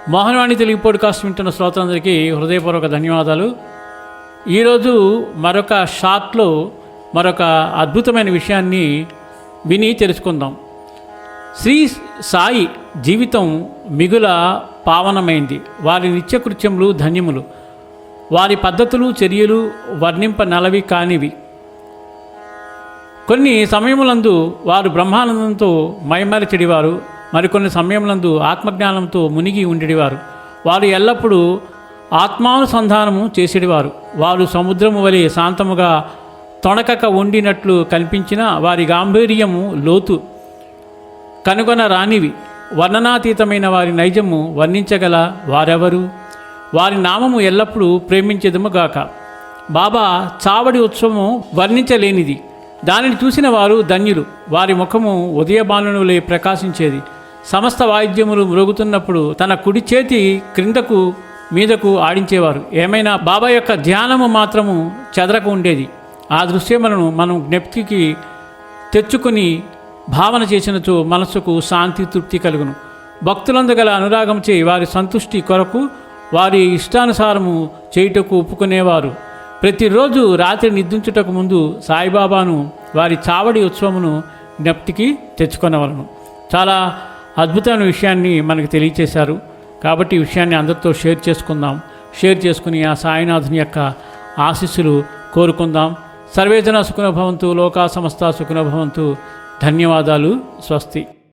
Mohanavani Telugu podcast వింటున్న శ్రోతలందరికీ హృదయపూర్వక ధన్యవాదాలు. ఈరోజు మరొక షార్ట్లో మరొక అద్భుతమైన విషయాన్ని విని తెలుసుకుందాం. శ్రీ సాయి జీవితం మిగుల పావనమైంది. వారి నిత్యకృత్యములు ధన్యములు. వారి పద్ధతులు చర్యలు వర్ణింపనలవి కానివి. కొన్ని సమయములందు వారు బ్రహ్మానందంతో మైమరచెడివారు. మరికొన్ని సమయములందు ఆత్మజ్ఞానంతో మునిగి ఉండేవారు. వారు ఎల్లప్పుడూ ఆత్మానుసంధానము చేసేవారు. వారు సముద్రము వలె శాంతముగా తొణకక ఉండినట్లు కనిపించిన వారి గాంభీర్యము లోతు కనుగొన రానివి. వర్ణనాతీతమైన వారి నైజము వర్ణించగల వారెవరు? వారి నామము ఎల్లప్పుడూ ప్రేమించెదముగాక. బాబా చావడి ఉత్సవము వర్ణించలేనిది. దానిని చూసిన వారు ధన్యులు. వారి ముఖము ఉదయబానులే ప్రకాశించేది. సమస్త వాయిద్యములు మ్రోగుతున్నప్పుడు తన కుడి చేతి క్రిందకు మీదకు ఆడించేవారు. ఏమైనా బాబా యొక్క ధ్యానము మాత్రము చెదరకు ఉండేది. ఆ దృశ్యములను మనం జ్ఞప్తికి తెచ్చుకుని భావన చేసినచో మనస్సుకు శాంతి తృప్తి కలుగును. భక్తులందు గల అనురాగంచే వారి సంతుష్టి కొరకు వారి ఇష్టానుసారము చేయుటకు ఒప్పుకునేవారు. ప్రతిరోజు రాత్రి నిద్రించుటకు ముందు సాయిబాబాను వారి చావడి ఉత్సవమును జ్ఞప్తికి తెచ్చుకొనవలను. చాలా అద్భుతమైన విషయాన్ని మనకు తెలియచేశారు. కాబట్టి ఈ విషయాన్ని అందరితో షేర్ చేసుకుందాం. షేర్ చేసుకుని ఆ సాయినాథుని యొక్క ఆశీస్సులు కోరుకుందాం. సర్వేజన సుఖినో భవంతు, లోకా సమస్త సుఖినో భవంతు. ధన్యవాదాలు. స్వస్తి.